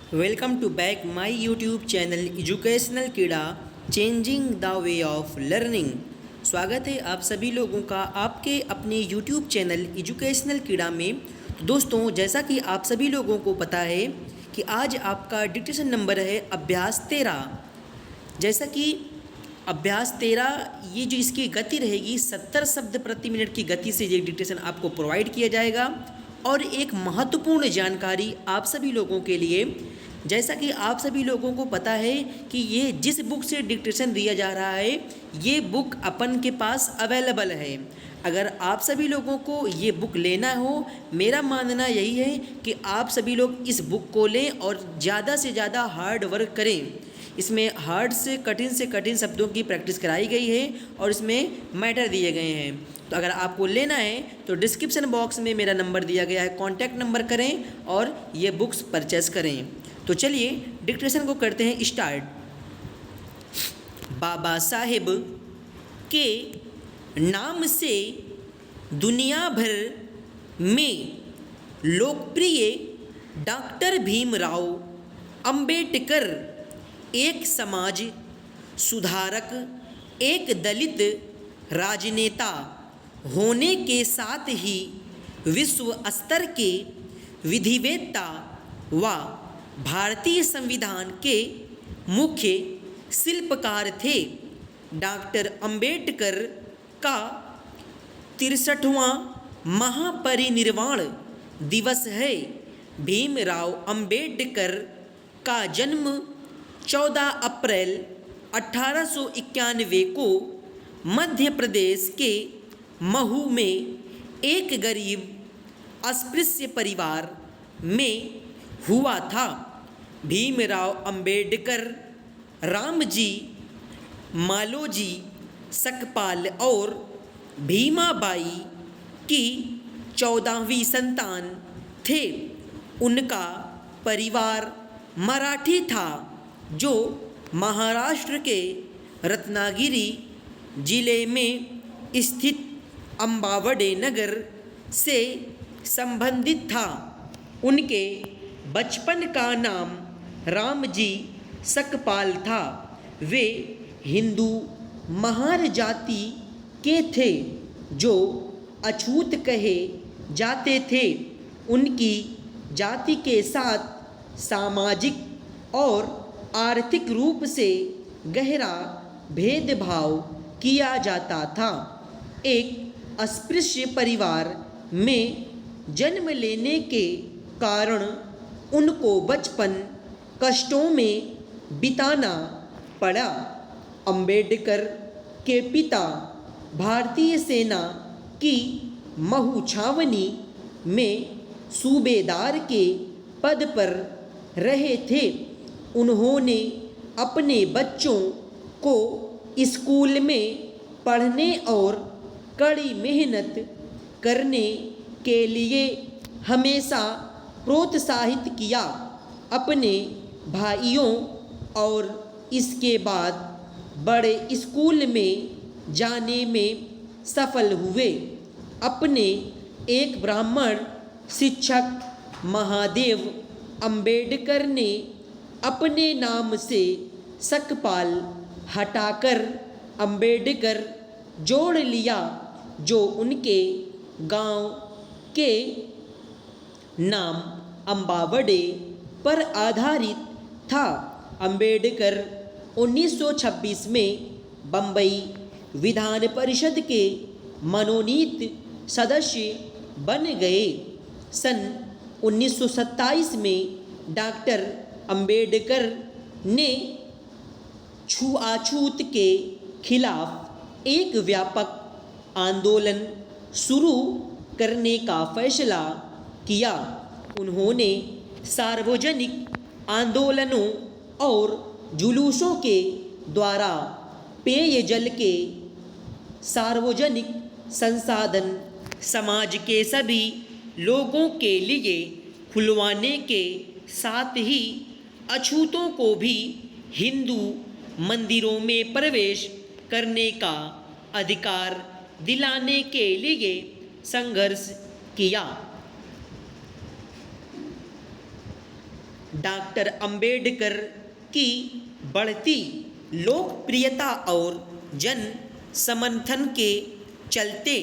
Welcome to back my YouTube channel educational Keeda changing the way of learning. स्वागत है आप सभी लोगों का आपके अपने यूट्यूब चैनल एजुकेशनल कीड़ा में। तो दोस्तों, जैसा कि आप सभी लोगों को पता है कि आज आपका डिक्टेशन नंबर है अभ्यास 13। जैसा कि अभ्यास 13 ये जो इसकी गति रहेगी 70 शब्द प्रति मिनट की गति से ये डिक्टेशन आपको प्रोवाइड किया जाएगा। और एक महत्वपूर्ण जानकारी आप सभी लोगों के लिए, जैसा कि आप सभी लोगों को पता है कि ये जिस बुक से डिक्टेशन दिया जा रहा है ये बुक अपन के पास अवेलेबल है। अगर आप सभी लोगों को ये बुक लेना हो, मेरा मानना यही है कि आप सभी लोग इस बुक को लें और ज़्यादा से ज़्यादा हार्ड वर्क करें। इसमें हार्ड से कठिन शब्दों की प्रैक्टिस कराई गई है और इसमें मैटर दिए गए हैं। तो अगर आपको लेना है तो डिस्क्रिप्शन बॉक्स में मेरा नंबर दिया गया है, कॉन्टैक्ट नंबर करें और ये बुक्स परचेस करें। तो चलिए डिक्टेशन को करते हैं स्टार्ट। बाबा साहेब के नाम से दुनिया भर में लोकप्रिय डॉक्टर भीमराव अंबेडकर एक समाज सुधारक, एक दलित राजनेता होने के साथ ही विश्व स्तर के विधिवेत्ता व भारतीय संविधान के मुख्य शिल्पकार थे। डॉक्टर अंबेडकर का 63वां महापरिनिर्वाण दिवस है। भीमराव अंबेडकर का जन्म 14 अप्रैल 1891 को मध्य प्रदेश के महू में एक गरीब अस्पृश्य परिवार में हुआ था। भीमराव अंबेडकर रामजी, मालोजी, सकपाल और भीमाबाई की 14वीं संतान थे। उनका परिवार मराठी था जो महाराष्ट्र के रत्नागिरी जिले में स्थित अंबावडे नगर से संबंधित था। उनके बचपन का नाम रामजी सकपाल था। वे हिंदू महार जाति के थे जो अछूत कहे जाते थे। उनकी जाति के साथ सामाजिक और आर्थिक रूप से गहरा भेदभाव किया जाता था। एक अस्पृश्य परिवार में जन्म लेने के कारण उनको बचपन कष्टों में बिताना पड़ा। अंबेडकर के पिता भारतीय सेना की महू छावनी में सूबेदार के पद पर रहे थे। उन्होंने अपने बच्चों को स्कूल में पढ़ने और कड़ी मेहनत करने के लिए हमेशा प्रोत्साहित किया। अपने भाइयों और इसके बाद बड़े स्कूल में जाने में सफल हुए। अपने एक ब्राह्मण शिक्षक महादेव अंबेडकर ने अपने नाम से सकपाल हटाकर अंबेडकर जोड़ लिया, जो उनके गांव के नाम अंबावडे पर आधारित था। अंबेडकर 1926 में बम्बई विधान परिषद के मनोनीत सदस्य बन गए। सन 1927 में डॉक्टर अंबेडकर ने छुआछूत के खिलाफ एक व्यापक आंदोलन शुरू करने का फैसला किया। उन्होंने सार्वजनिक आंदोलनों और जुलूसों के द्वारा पेयजल के सार्वजनिक संसाधन समाज के सभी लोगों के लिए खुलवाने के साथ ही अछूतों को भी हिंदू मंदिरों में प्रवेश करने का अधिकार दिलाने के लिए संघर्ष किया। डॉक्टर अंबेडकर की बढ़ती लोकप्रियता और जन समर्थन के चलते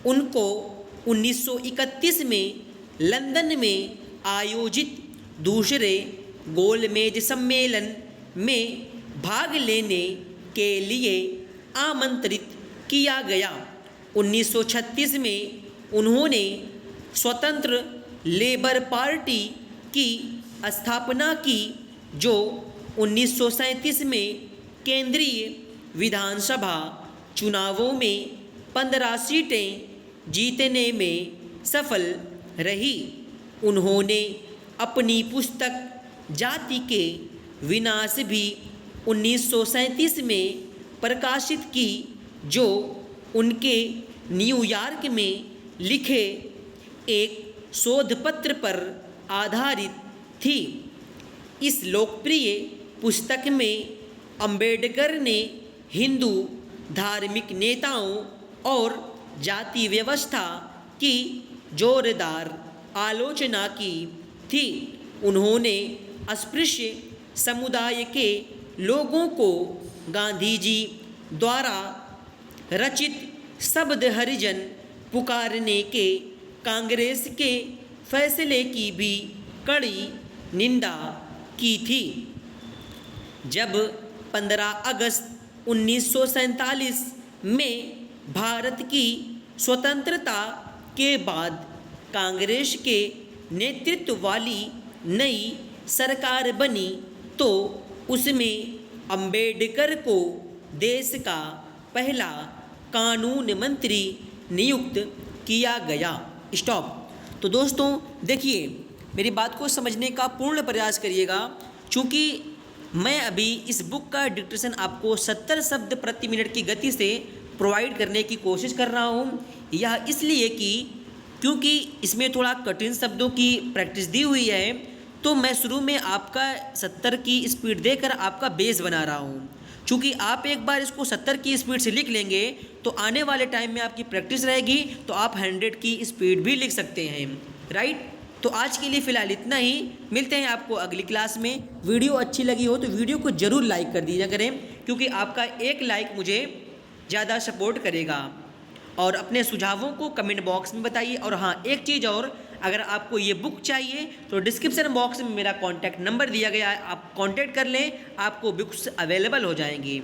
उनको 1931 में लंदन में आयोजित दूसरे गोलमेज सम्मेलन में भाग लेने के लिए आमंत्रित किया गया। 1936 में उन्होंने स्वतंत्र लेबर पार्टी की स्थापना की, जो 1937 में केंद्रीय विधानसभा चुनावों में 15 सीटें जीतने में सफल रही। उन्होंने अपनी पुस्तक जाति के विनाश भी 1937 में प्रकाशित की, जो उनके न्यूयॉर्क में लिखे एक शोध पत्र पर आधारित थी। इस लोकप्रिय पुस्तक में अंबेडकर ने हिंदू धार्मिक नेताओं और जाति व्यवस्था की जोरदार आलोचना की थी। उन्होंने अस्पृश्य समुदाय के लोगों को गांधी जी द्वारा रचित शब्द हरिजन पुकारने के कांग्रेस के फैसले की भी कड़ी निंदा की थी। जब 15 अगस्त 1947 में भारत की स्वतंत्रता के बाद कांग्रेस के नेतृत्व वाली नई सरकार बनी, तो उसमें अंबेडकर को देश का पहला कानून मंत्री नियुक्त किया गया। स्टॉप। तो दोस्तों देखिए, मेरी बात को समझने का पूर्ण प्रयास करिएगा, क्योंकि मैं अभी इस बुक का डिक्टेशन आपको 70 शब्द प्रति मिनट की गति से प्रोवाइड करने की कोशिश कर रहा हूँ। यह इसलिए कि क्योंकि इसमें थोड़ा कठिन शब्दों की प्रैक्टिस दी हुई है, तो मैं शुरू में आपका 70 की स्पीड देकर आपका बेस बना रहा हूँ। चूँकि आप एक बार इसको 70 की स्पीड से लिख लेंगे तो आने वाले टाइम में आपकी प्रैक्टिस रहेगी, तो आप 100 की स्पीड भी लिख सकते हैं। राइट। तो आज के लिए फ़िलहाल इतना ही। मिलते हैं आपको अगली क्लास में। वीडियो अच्छी लगी हो तो वीडियो को ज़रूर लाइक कर दीजिए करें, क्योंकि आपका एक लाइक मुझे ज़्यादा सपोर्ट करेगा। और अपने सुझावों को कमेंट बॉक्स में बताइए। और हाँ, एक चीज़ और, अगर आपको ये बुक चाहिए तो डिस्क्रिप्शन बॉक्स में मेरा कॉन्टैक्ट नंबर दिया गया है, आप कॉन्टैक्ट कर लें, आपको बुक्स अवेलेबल हो जाएंगी।